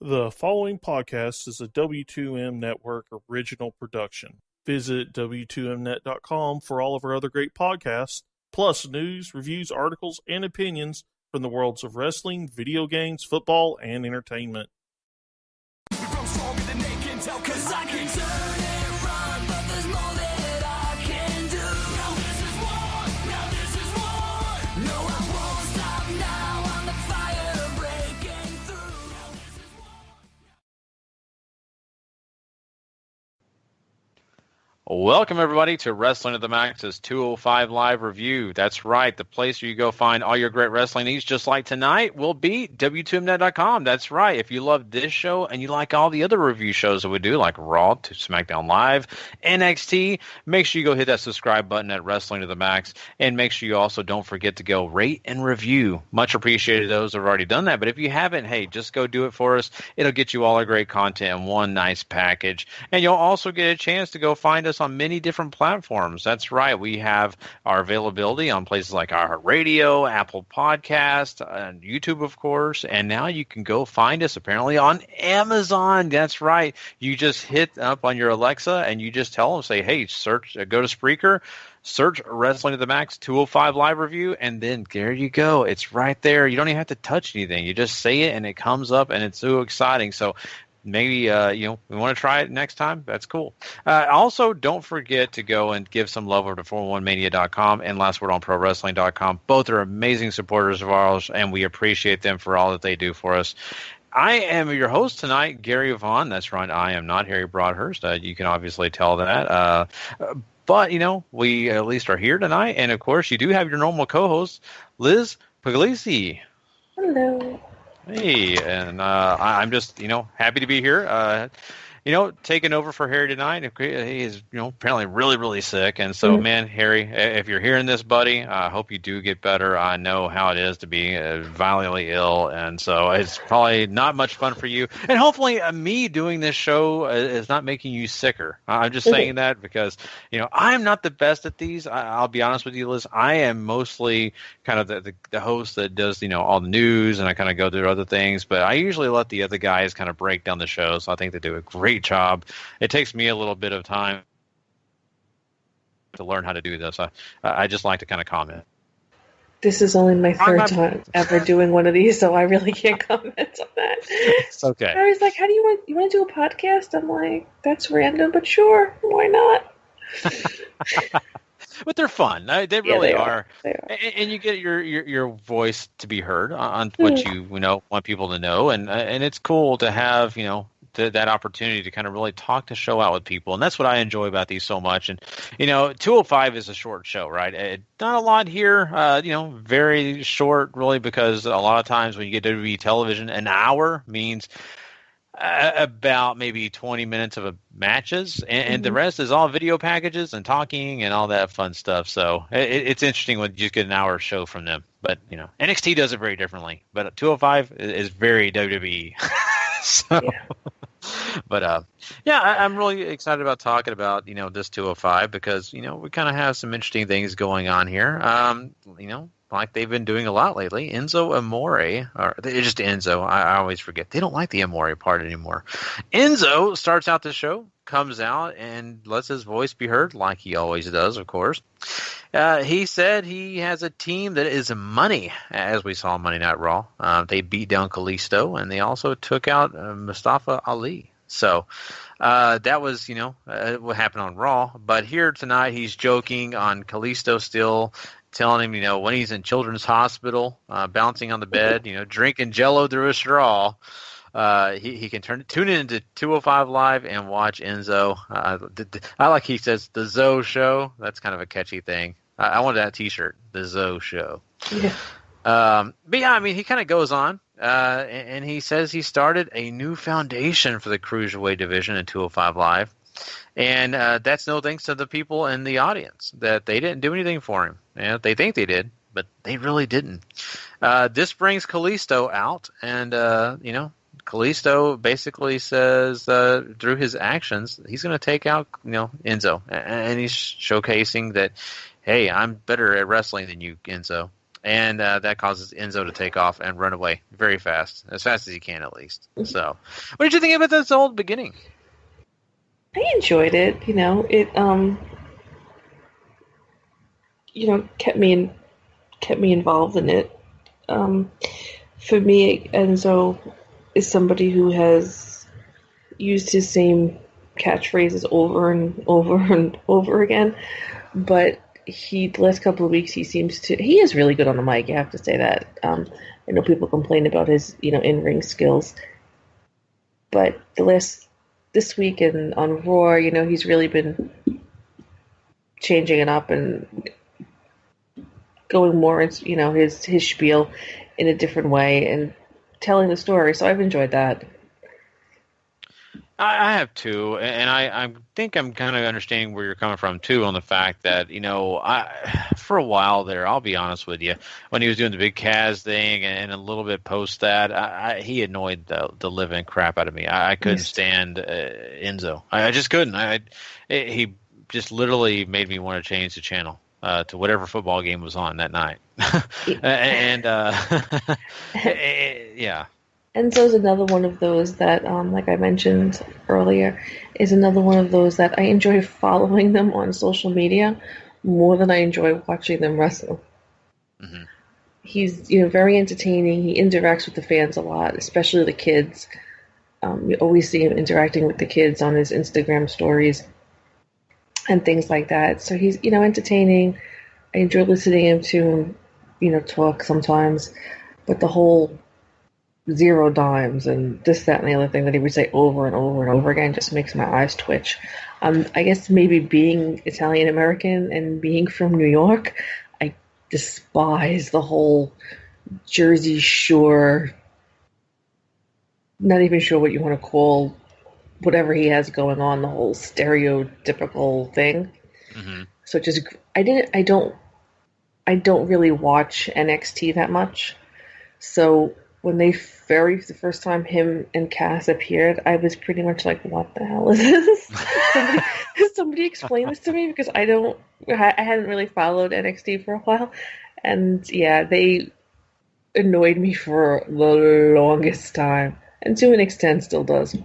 The following podcast is a W2M Network original production. Visit W2Mnet.com for all of our other great podcasts, plus news, reviews, articles, and opinions from the worlds of wrestling, video games, football, and entertainment. I'm stronger than they can tell, 'cause I can turn and run, but there's more that I can do. Now this is war, now this is war. No, I won't stop now, I'm the fire breaking through. Now this is war. Welcome, everybody, to Wrestling at the Max's 205 Live Review. That's right. The place where you go find all your great wrestling needs, just like tonight, will be W2Mnet.com. That's right. If you love this show and you like all the other review shows that we do, like Raw to SmackDown Live, NXT, make sure you go hit that subscribe button at Wrestling to the Max. And make sure you also don't forget to go rate and review. Much appreciated those who have already done that. But if you haven't, hey, just go do it for us. It'll get you all our great content in one nice package. And you'll also get a chance to go find us on many different platforms. That's right. We have our availability on places like iHeartRadio, Apple Podcast, and YouTube, of course. And now you can go find us apparently on Amazon. That's right. You just hit up on your Alexa and you just tell them, say, hey, search, go to Spreaker, search Wrestling to the Max 205 Live Review, and then there you go. It's right there. You don't even have to touch anything. You just say it and it comes up, and it's so exciting. So maybe, we want to try it next time. That's cool. Also, don't forget to go and give some love over to 411mania.com and lastwordonprowrestling.com. Both are amazing supporters of ours, and we appreciate them for all that they do for us. I am your host tonight, Gary Vaughan. That's right. I am not Harry Broadhurst. You can obviously tell that. But, we at least are here tonight. And, of course, you do have your normal co-host, Liz Pugliese. Hello. Hey, and I'm just, happy to be here. Taking over for Harry tonight. He is, apparently really, really sick. And so, man, Harry, if you're hearing this, buddy, I hope you do get better. I know how it is to be violently ill. And so it's probably not much fun for you. And hopefully me doing this show is not making you sicker. I'm just saying that because, I'm not the best at these. I'll be honest with you, Liz. I am mostly kind of the host that does, all the news, and I kind of go through other things. But I usually let the other guys kind of break down the show. So I think they do a great job. It takes me a little bit of time to learn how to do this. I just like to kind of comment. This is only my third time ever doing one of these, so I really can't comment on that. It's okay. I was like, how do you want to do a podcast? I'm like, that's random, but sure, why not? But they're fun. They really are. They are. And you get your voice to be heard on what you want people to know, and it's cool to have that opportunity to kind of really talk the show out with people. And that's what I enjoy about these so much. And, 205 is a short show, right? Not a lot here, very short, really, because a lot of times when you get WWE television, an hour means about maybe 20 minutes of matches, and the rest is all video packages and talking and all that fun stuff. So it's interesting when you just get an hour show from them. But, NXT does it very differently. But 205 is very WWE. So, yeah. But I'm really excited about talking about this 205 because we kind of have some interesting things going on here. Like they've been doing a lot lately. Enzo Amore, or it's just Enzo. I always forget they don't like the Amore part anymore. Enzo starts out the show, comes out, and lets his voice be heard, like he always does, of course. He said he has a team that is money, as we saw on Monday Night Raw. They beat down Kalisto, and they also took out Mustafa Ali. So that was, what happened on Raw. But here tonight, he's joking on Kalisto still, telling him, when he's in Children's Hospital, bouncing on the bed, drinking Jell-O through a straw. He can tune in to 205 Live and watch Enzo. I like he says the Zoe Show. That's kind of a catchy thing. I wanted that T-shirt, the Zoe Show. Yeah. But yeah, he kind of goes on, and he says he started a new foundation for the Cruiserweight division in 205 Live, and that's no thanks to the people in the audience that they didn't do anything for him. They think they did, but they really didn't. This brings Kalisto out, and Kalisto basically says through his actions he's going to take out Enzo, and he's showcasing that, hey, I'm better at wrestling than you, Enzo. And that causes Enzo to take off and run away very fast as he can at least. So, what did you think about this old beginning? I enjoyed it. It kept me involved in it. For me, Enzo is somebody who has used his same catchphrases over and over and over again, but the last couple of weeks he is really good on the mic. You have to say that. I know people complain about his in-ring skills, but this week and on Raw, he's really been changing it up and going more into his spiel in a different way and telling the story. So I've enjoyed that. I have too, and I think I'm kind of understanding where you're coming from too on the fact that for a while there, I'll be honest with you, when he was doing the big Kaz thing and a little bit post that, he annoyed the living crap out of me. I couldn't stand Enzo. I just couldn't. He just literally made me want to change the channel to whatever football game was on that night, and yeah. Enzo's another one of those that, like I mentioned earlier, is another one of those that I enjoy following them on social media more than I enjoy watching them wrestle. Mm-hmm. He's, very entertaining. He interacts with the fans a lot, especially the kids. You always see him interacting with the kids on his Instagram stories and things like that. So he's, entertaining. I enjoy listening to him, talk sometimes. But the whole 0 dimes and this, that, and the other thing that he would say over and over and over again just makes my eyes twitch. I guess maybe being Italian American and being from New York, I despise the whole Jersey Shore, not even sure what you want to call whatever he has going on, the whole stereotypical thing. Mm-hmm. So I don't really watch NXT that much. So when the first time him and Cass appeared, I was pretty much like, what the hell is this? somebody explain this to me, because I hadn't really followed NXT for a while. And yeah, they annoyed me for the longest time. And to an extent still does.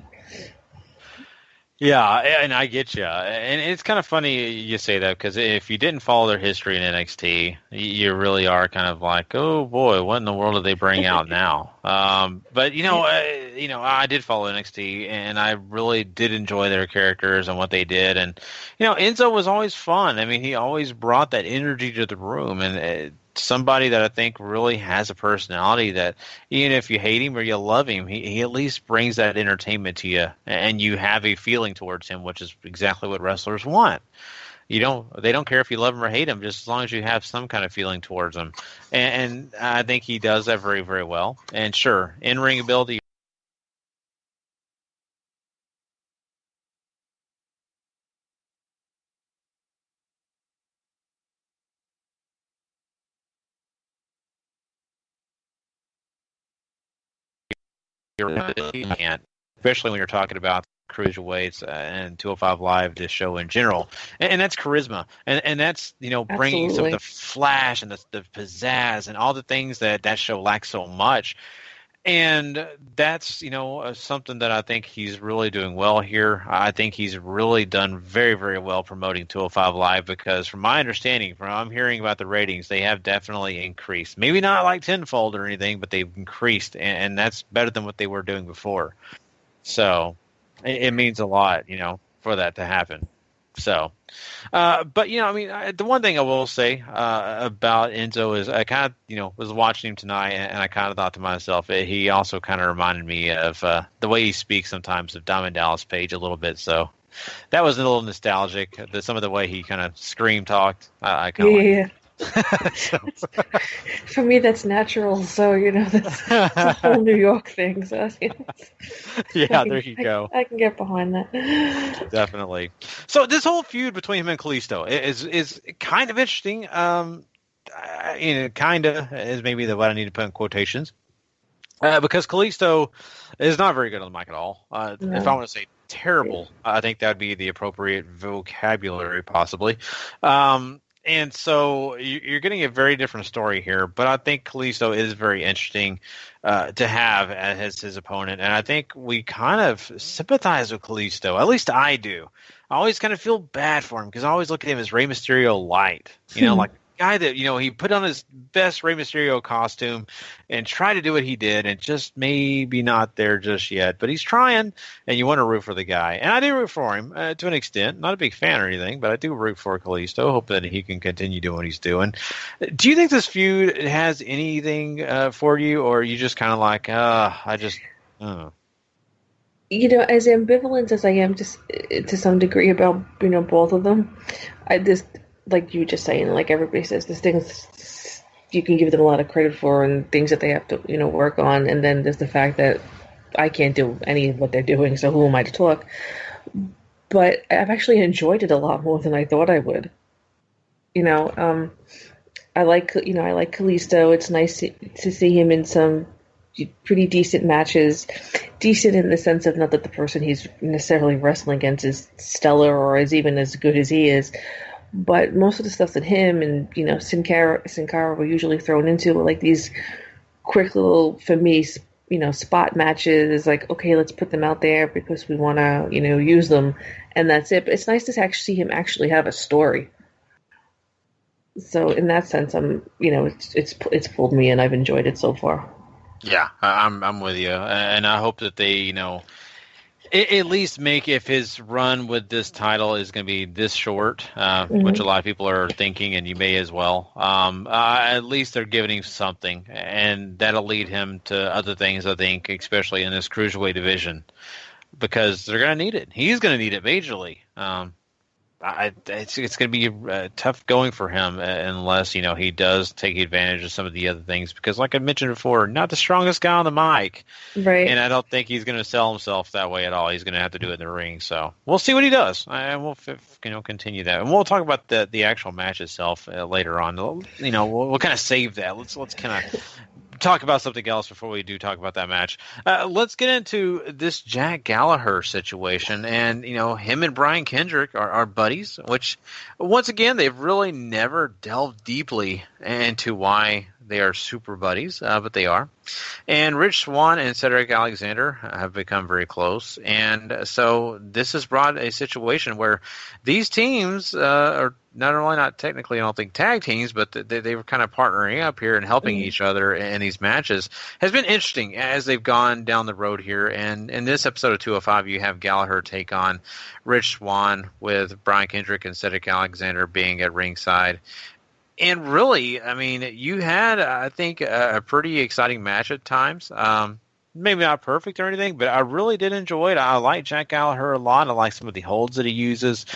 Yeah, and I get you. And it's kind of funny you say that, because if you didn't follow their history in NXT, you really are kind of like, oh boy, what in the world do they bring out now? But I did follow NXT, and I really did enjoy their characters and what they did. And Enzo was always fun. I mean, he always brought that energy to the room, and somebody that I think really has a personality that even if you hate him or you love him, he at least brings that entertainment to you, and you have a feeling towards him, which is exactly what wrestlers want. They don't care if you love him or hate him, just as long as you have some kind of feeling towards him. And I think he does that very, very well. And sure, in-ring ability, can't, especially when you're talking about cruiserweights and 205 Live, this show in general, and that's charisma, and that's bringing some of the flash and the pizzazz and all the things that show lacks so much. And that's something that I think he's really doing well here. I think he's really done very, very well promoting 205 Live, because from my understanding, from I'm hearing about the ratings, they have definitely increased. Maybe not like tenfold or anything, but they've increased, and that's better than what they were doing before. So it means a lot, for that to happen. So, but the one thing I will say about Enzo is I kind of was watching him tonight, and I kind of thought to myself, he also kind of reminded me of the way he speaks sometimes of Diamond Dallas Page a little bit. So that was a little nostalgic. Some of the way he kind of scream talked, I kind of yeah. For me, that's natural. So that's a whole New York thing. So yeah, there you go. I can get behind that. Definitely. So this whole feud between him and Kalisto is kind of interesting. Kind of is maybe what I need to put in quotations, because Kalisto is not very good on the mic at all. No. If I want to say terrible, I think that would be the appropriate vocabulary, possibly. And so you're getting a very different story here, but I think Kalisto is very interesting to have as his opponent, and I think we kind of sympathize with Kalisto. At least I do. I always kind of feel bad for him because I always look at him as Rey Mysterio light, like guy that he put on his best Rey Mysterio costume and tried to do what he did, and just maybe not there just yet. But he's trying, and you want to root for the guy, and I do root for him to an extent. Not a big fan or anything, but I do root for Kalisto. Hope that he can continue doing what he's doing. Do you think this feud has anything for you, or are you just kind of like, I just? As ambivalent as I am to some degree about both of them, I just. Like you were just saying, like everybody says, there's things you can give them a lot of credit for and things that they have to, work on. And then there's the fact that I can't do any of what they're doing, so who am I to talk? But I've actually enjoyed it a lot more than I thought I would. I like Kalisto. It's nice to see him in some pretty decent matches. Decent in the sense of not that the person he's necessarily wrestling against is stellar or is even as good as he is. But most of the stuff that him and, Sin Cara were usually thrown into were like these quick little, for me, spot matches. Like, okay, let's put them out there because we want to, use them. And that's it. But it's nice to see him actually have a story. So in that sense, it's pulled me in. I've enjoyed it so far. Yeah, I'm with you. And I hope that they, at least make, if his run with this title is going to be this short, which a lot of people are thinking, and you may as well, at least they're giving him something, and that'll lead him to other things, I think, especially in this Cruiserweight division, because they're going to need it. He's going to need it majorly. It's going to be tough going for him unless, he does take advantage of some of the other things. Because like I mentioned before, not the strongest guy on the mic. Right. And I don't think he's going to sell himself that way at all. He's going to have to do it in the ring. So we'll see what he does. And we'll continue that. And we'll talk about the actual match itself later on. We'll kind of save that. Let's kind of talk about something else before we do talk about that match. Let's get into this Jack Gallagher situation, and him and Brian Kendrick are buddies, which once again they've really never delved deeply into why they are super buddies, but they are. And Rich Swann and Cedric Alexander have become very close, and so this has brought a situation where these teams are not technically, I don't think, tag teams, but they were kind of partnering up here and helping each other in these matches. Has been interesting as they've gone down the road here. And in this episode of 205, you have Gallagher take on Rich Swann with Brian Kendrick and Cedric Alexander being at ringside. And really, I mean, you had, I think, a pretty exciting match at times. Maybe not perfect or anything, but I really did enjoy it. I like Jack Gallagher a lot. I like some of the holds that he uses,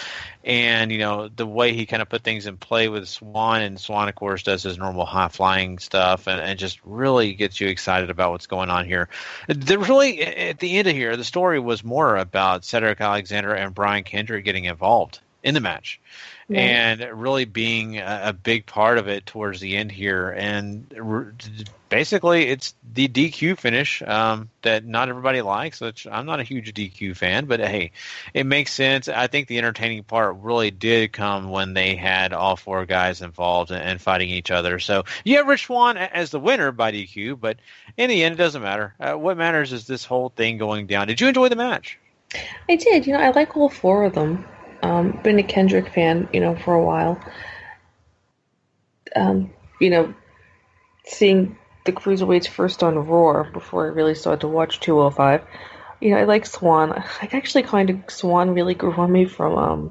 and the way he kind of put things in play with Swann. And Swann, of course, does his normal high flying stuff, and just really gets you excited about what's going on here. Really, at the end of here, the story was more about Cedric Alexander and Brian Kendrick getting involved in the match. Yeah. And really being a big part of it towards the end here. And basically, it's the DQ finish that not everybody likes, which I'm not a huge DQ fan, but hey, it makes sense. I think the entertaining part really did come when they had all four guys involved and fighting each other. So you have Rich Swann as the winner by DQ, but in the end, it doesn't matter. What matters is this whole thing going down. Did you enjoy the match? I did. I like all four of them. Been a Kendrick fan, for a while. Seeing the Cruiserweights first on Raw before I really started to watch 205. I like Swann. I actually Swann really grew on me from,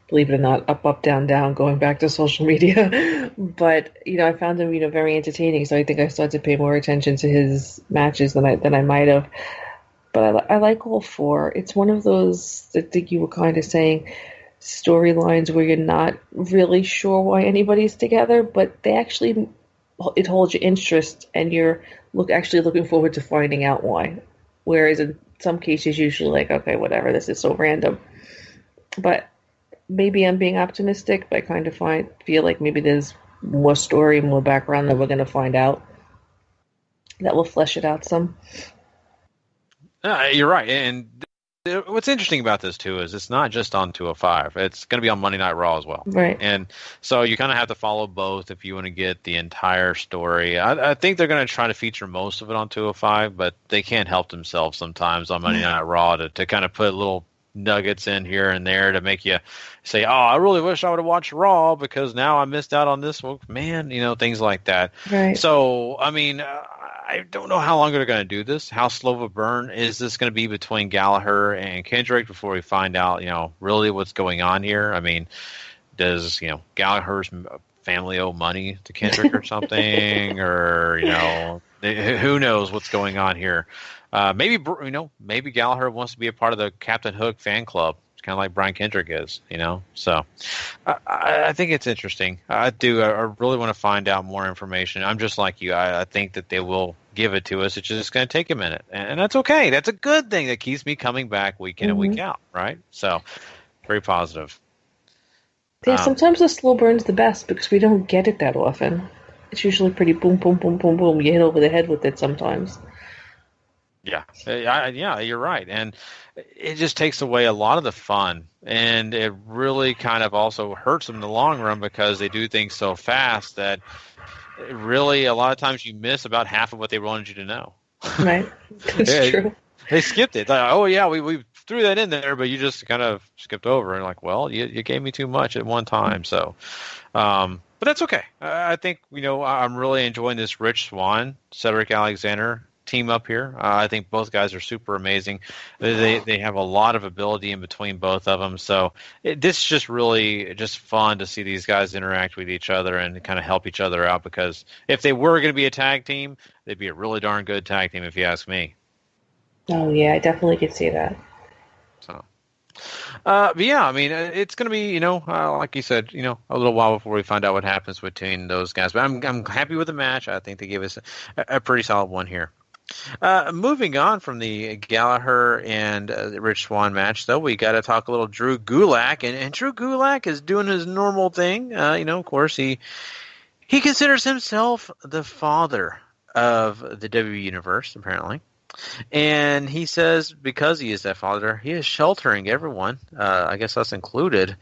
believe it or not, up, down, down, going back to social media. But, I found him, very entertaining. So I think I started to pay more attention to his matches than I might have. But I like all four. It's one of those, I think you were kind of saying, storylines where you're not really sure why anybody's together, but it holds your interest, and you're actually looking forward to finding out why. Whereas in some cases, usually like, okay, whatever, this is so random. But maybe I'm being optimistic, but I kind of feel like maybe there's more story, more background that we're going to find out that will flesh it out some. You're right, and What's interesting about this too is it's not just on 205. It's going to be on Monday Night Raw as well. Right. And so you kind of have to follow both if you want to get the entire story. I think they're going to try to feature most of it on 205, but they can't help themselves sometimes on Monday Night Raw to kind of put little nuggets in here and there to make you say, oh, I really wish I would have watched Raw because now I missed out on this one. Man, things like that. Right. So, I mean, I don't know how long they're going to do this. How slow of a burn is this going to be between Gallagher and Kendrick before we find out, really what's going on here? I mean, does, Gallagher's family owe money to Kendrick or something? Or, who knows what's going on here? Maybe Gallagher wants to be a part of the Captain Hook fan club. It's kind of like Brian Kendrick is, So I think it's interesting. I really want to find out more information. I'm just like you. I think that they will give it to us. It's just going to take a minute. And that's okay. That's a good thing that keeps me coming back week in and week out, right? So very positive. Yeah, sometimes the slow burn's the best because we don't get it that often. It's usually pretty boom, boom, boom, boom, boom. You hit over the head with it sometimes. Yeah, you're right. And it just takes away a lot of the fun. And it really kind of also hurts them in the long run because they do things so fast that really a lot of times you miss about half of what they wanted you to know. Right. That's true. They skipped it. Like, oh, yeah, we threw that in there, but you just kind of skipped over. And like, well, you gave me too much at one time. So, but that's okay. I think, I'm really enjoying this Rich Swann, Cedric Alexander team up here. I think both guys are super amazing. They have a lot of ability in between both of them. So this is just really just fun to see these guys interact with each other and kind of help each other out, because if they were going to be a tag team, they'd be a really darn good tag team if you ask me. Oh, yeah, I definitely could see that. So, but yeah, I mean, it's going to be, like you said, a little while before we find out what happens between those guys. But I'm happy with the match. I think they gave us a pretty solid one here. Moving on from the Gallagher and Rich Swann match, though, we got to talk a little Drew Gulak, and Drew Gulak is doing his normal thing. Of course, he considers himself the father of the WWE Universe, apparently. And he says because he is that father, he is sheltering everyone, I guess us included,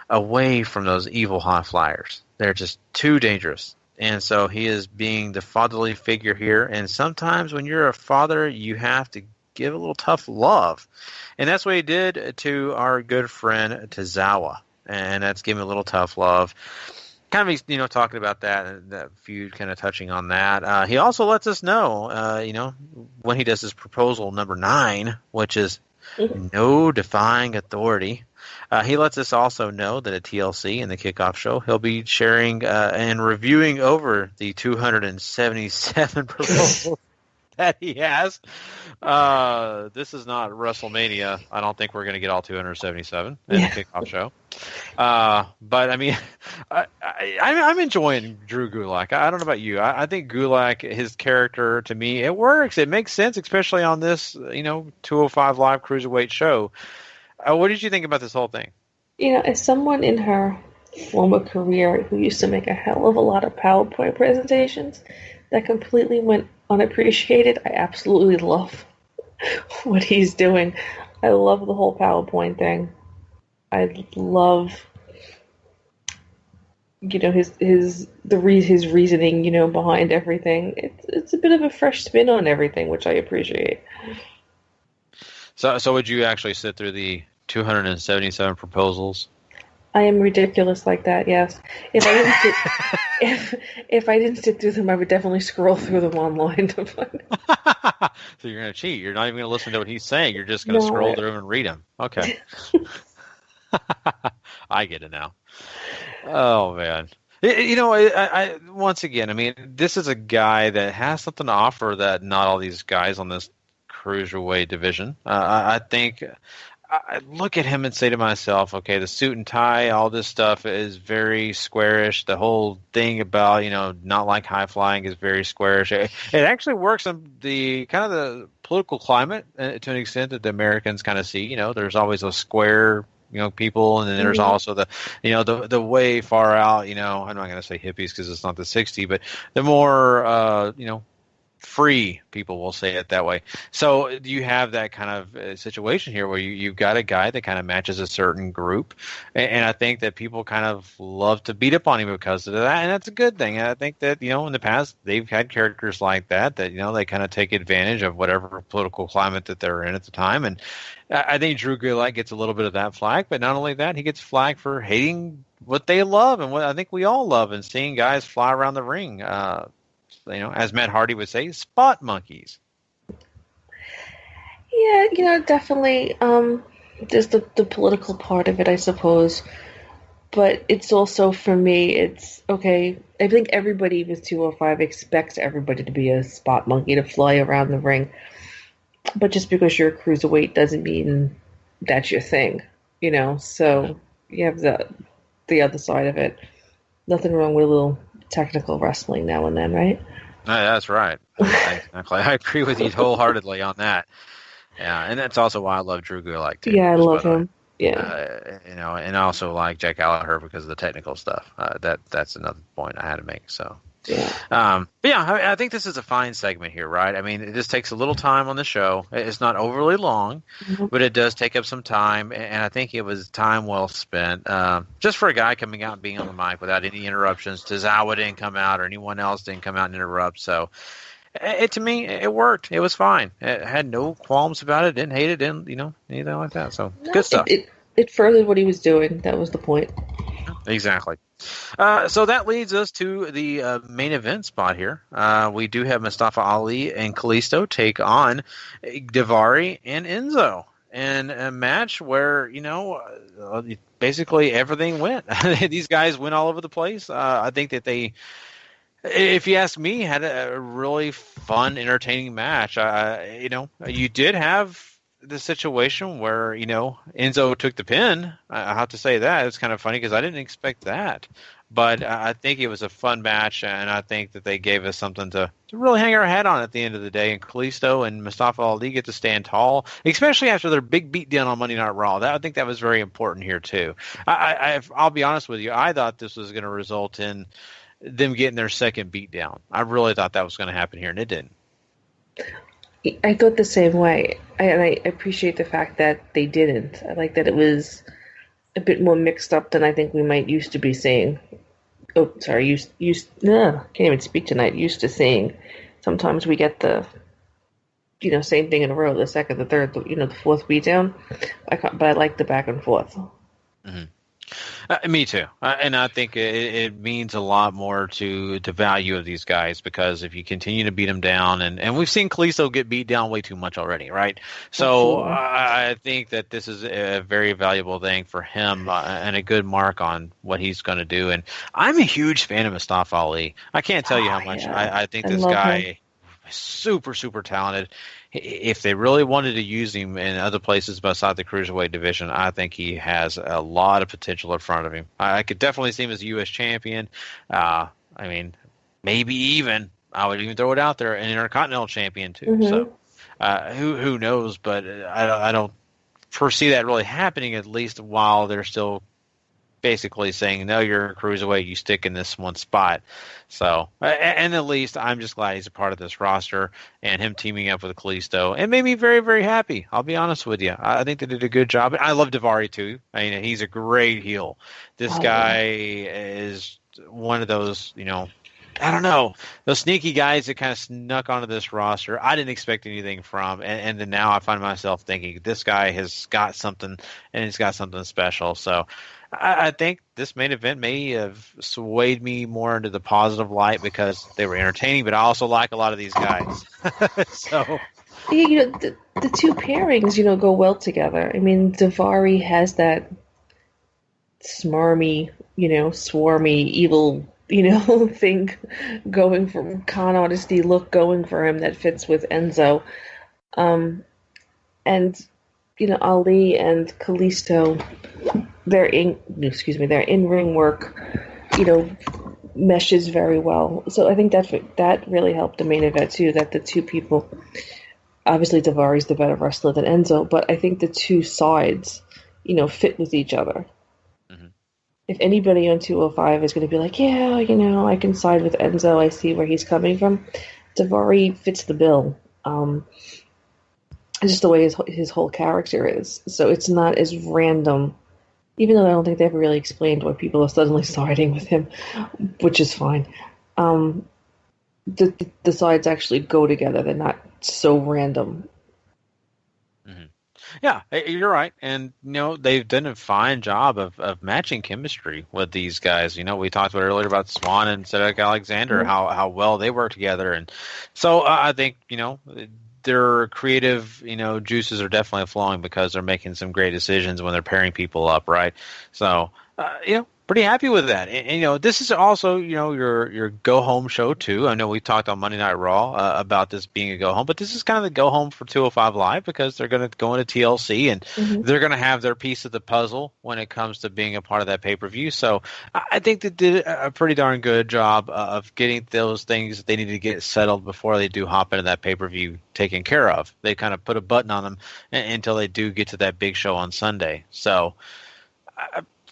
away from those evil high flyers. They're just too dangerous. And so he is being the fatherly figure here. And sometimes when you're a father, you have to give a little tough love. And that's what he did to our good friend Tozawa. And that's giving a little tough love. Kind of, talking about that feud, kind of touching on that. He also lets us know, when he does his proposal number 9, which is no defying authority. He lets us also know that at TLC in the kickoff show, he'll be sharing and reviewing over the 277 proposals that he has. This is not WrestleMania. I don't think we're going to get all 277 in the kickoff show. But I mean, I'm enjoying Drew Gulak. I don't know about you. I think Gulak, his character, to me, it works. It makes sense, especially on this, 205 Live Cruiserweight show. What did you think about this whole thing? As someone in her former career who used to make a hell of a lot of PowerPoint presentations that completely went unappreciated, I absolutely love what he's doing. I love the whole PowerPoint thing. I love, his reasoning, behind everything. It's a bit of a fresh spin on everything, which I appreciate. So would you actually sit through the 277 proposals? I am ridiculous like that, yes. If I didn't sit through them, I would definitely scroll through them online to find it. So you're going to cheat. You're not even going to listen to what he's saying. You're just going to scroll through and read them. Okay. I get it now. Oh, man. I once again, I mean, this is a guy that has something to offer that not all these guys on this Cruiserweight division. I think I look at him and say to myself, okay, the suit and tie, all this stuff is very squarish. The whole thing about, not like high flying is very squarish. It actually works on the kind of the political climate to an extent that the Americans kind of see. There's always a square, people, and then there's also the, the way far out, I'm not going to say hippies because it's not the 60s, but the more, free people will say it that way. So you have that kind of situation here where you've got a guy that kind of matches a certain group, and I think that people kind of love to beat up on him because of that, and that's a good thing. And I think that, in the past they've had characters like that they kind of take advantage of whatever political climate that they're in at the time, and I think Drew Gulak gets a little bit of that flack, but not only that, he gets flack for hating what they love and what I think we all love, and seeing guys fly around the ring. As Matt Hardy would say, spot monkeys. Yeah, definitely. There's the political part of it, I suppose. But it's also, for me, it's, okay, I think everybody with 205 expects everybody to be a spot monkey, to fly around the ring. But just because you're a cruiserweight doesn't mean that's your thing, So you have the other side of it. Nothing wrong with a little technical wrestling now and then, right? No, that's right. Exactly. I agree with you wholeheartedly on that. Yeah, and that's also why I love Drew Gulak too. Yeah, I love him. Yeah. And I also like Jack Gallagher because of the technical stuff. That's another point I had to make. So. Yeah. But yeah, I think this is a fine segment here, right? I mean, it just takes a little time on the show. It's not overly long, but it does take up some time, and I think it was time well spent. Just for a guy coming out and being on the mic without any interruptions. Tozawa didn't come out, or anyone else didn't come out and interrupt. So, to me, it worked. It was fine. It had no qualms about it. Didn't hate it. Didn't anything like that. So good stuff. It furthered what he was doing. That was the point. Exactly. So that leads us to the main event spot here. We do have Mustafa Ali and Kalisto take on Davari and Enzo in a match where, basically everything went. These guys went all over the place. I think that they, if you ask me, had a really fun, entertaining match. You did have the situation where, Enzo took the pin. I have to say that. It's kind of funny because I didn't expect that. But I think it was a fun match, and I think that they gave us something to really hang our hat on at the end of the day. And Kalisto and Mustafa Ali get to stand tall, especially after their big beatdown on Monday Night Raw. I think that was very important here, too. I'll be honest with you. I thought this was going to result in them getting their second beatdown. I really thought that was going to happen here, and it didn't. I thought the same way, and I appreciate the fact that they didn't. I like that it was a bit more mixed up than I think we might used to be seeing. Oh, sorry, can't even speak tonight. Used to seeing. Sometimes we get the, same thing in a row, the second, the third, the fourth beatdown. But I like the back and forth. Mm-hmm. Me too, and I think it means a lot more to the value of these guys, because if you continue to beat them down, and we've seen Kalisto get beat down way too much already, right? So I think that this is a very valuable thing for him, and a good mark on what he's going to do. And I'm a huge fan of Mustafa Ali. I can't tell you how much I think this guy is super, super talented. If they really wanted to use him in other places beside the Cruiserweight division, I think he has a lot of potential in front of him. I could definitely see him as a U.S. champion. Maybe even, I would even throw it out there, an Intercontinental champion too. Mm-hmm. So who knows, but I don't foresee that really happening, at least while they're still basically saying, no, you're a cruiserweight, you stick in this one spot. So, and at least I'm just glad he's a part of this roster, and him teaming up with Kalisto, and made me very, very happy. I'll be honest with you. I think they did a good job. I love Davari too. I mean, he's a great heel. This guy is one of those, I don't know, those sneaky guys that kind of snuck onto this roster. I didn't expect anything from, and then now I find myself thinking, this guy has got something, and he's got something special. So I think this main event may have swayed me more into the positive light because they were entertaining, but I also like a lot of these guys. So, the two pairings, go well together. I mean, Davari has that smarmy, swarmy, evil, thing going for con honesty look going for him that fits with Enzo. And, Ali and Kalisto, their in-ring work, meshes very well. So I think that really helped the main event too, that the two people, obviously Davari's the better wrestler than Enzo, but I think the two sides, fit with each other. Mm-hmm. If anybody on 205 is going to be like, yeah, I can side with Enzo, I see where he's coming from, Davari fits the bill. It's just the way his whole character is. So it's not as random, even though I don't think they ever really explained why people are suddenly siding with him, which is fine. The sides actually go together. They're not so random. Mm-hmm. Yeah, you're right. And, they've done a fine job of matching chemistry with these guys. We talked about earlier about Swann and Cedric Alexander, how well they work together. And so I think, their creative, juices are definitely flowing because they're making some great decisions when they're pairing people up, right? So, pretty happy with that. And this is also, your go-home show, too. I know we talked on Monday Night Raw about this being a go-home, but this is kind of the go-home for 205 Live because they're going to go into TLC, and they're going to have their piece of the puzzle when it comes to being a part of that pay-per-view. So I think they did a pretty darn good job of getting those things that they need to get settled before they do hop into that pay-per-view taken care of. They kind of put a button on them until they do get to that big show on Sunday. So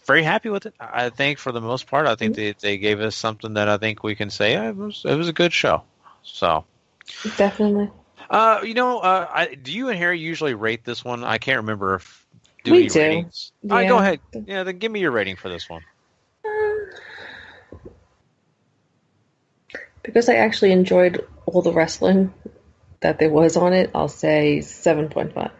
very happy with it. I think for the most part, I think they gave us something that I think we can say it was a good show. So Definitely. Do you and Harry usually rate this one? I can't remember if doing ratings. Yeah. All right, go ahead. Yeah, then give me your rating for this one. Because I actually enjoyed all the wrestling that there was on it, I'll say 7.5.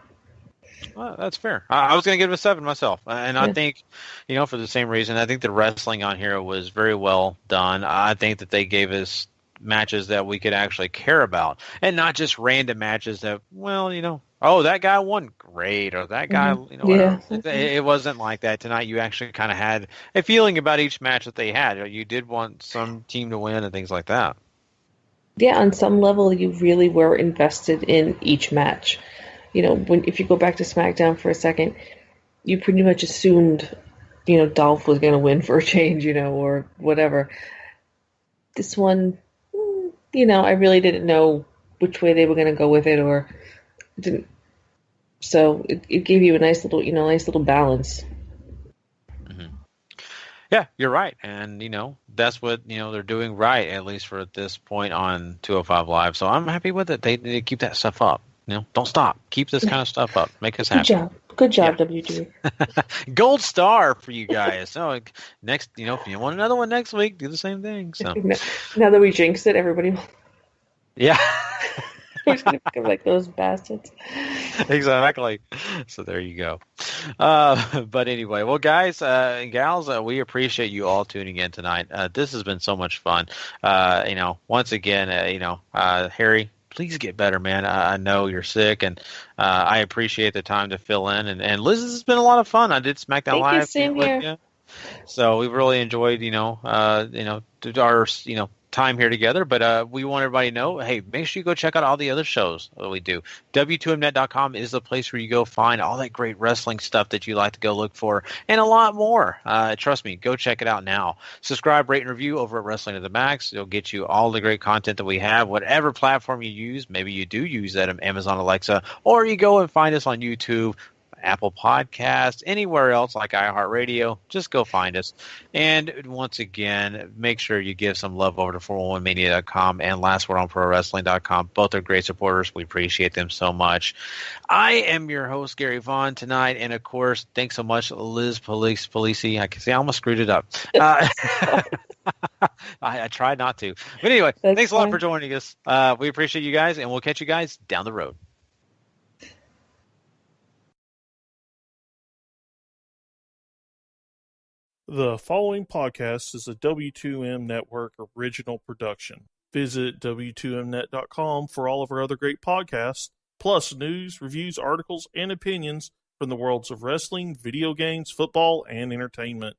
Well, that's fair. I was going to give it a 7 myself. And I think, for the same reason, I think the wrestling on here was very well done. I think that they gave us matches that we could actually care about and not just random matches that, that guy won great or that guy, whatever. It wasn't like that. Tonight you actually kind of had a feeling about each match that they had. You did want some team to win and things like that. Yeah, on some level you really were invested in each match. If you go back to SmackDown for a second, you pretty much assumed, Dolph was going to win for a change, or whatever. This one, I really didn't know which way they were going to go with it, or didn't. So it gave you a nice little balance. Mm-hmm. Yeah, you're right, and that's what they're doing right, at least for at this point on 205 Live. So I'm happy with it. They keep that stuff up. Don't stop. Keep this kind of stuff up. Make us happy. Good job, WWE. Gold star for you guys. So next, if you want another one next week, do the same thing. So now that we jinxed it, everybody. Yeah. We're just gonna become like those bastards. Exactly. So there you go. But anyway, well, guys and gals, we appreciate you all tuning in tonight. This has been so much fun. Once again, Harry, please get better, man. I know you're sick, and I appreciate the time to fill in. And Liz, this has been a lot of fun. I did SmackDown Live. Same here. So we've really enjoyed, our, time here together, but we want everybody to know, hey, make sure you go check out all the other shows that we do. W2mnet.com is the place where you go find all that great wrestling stuff that you like to go look for, and a lot more. Trust me, go check it out now. Subscribe, rate, and review over at Wrestling to the Max. It'll get you all the great content that we have, whatever platform you use. Maybe you do use that on Amazon Alexa, or you go and find us on YouTube, Apple Podcasts, anywhere else like iHeartRadio. Just go find us. And once again, make sure you give some love over to 411mania.com and lastwordonprowrestling.com. Both are great supporters. We appreciate them so much. I am your host, Gary Vaughan, tonight. And, of course, thanks so much, Liz Pugliese. I can see I almost screwed it up. I tried not to. But anyway, thanks a lot for joining us. We appreciate you guys, and we'll catch you guys down the road. The following podcast is a W2M Network original production. Visit W2Mnet.com for all of our other great podcasts, plus news, reviews, articles, and opinions from the worlds of wrestling, video games, football, and entertainment.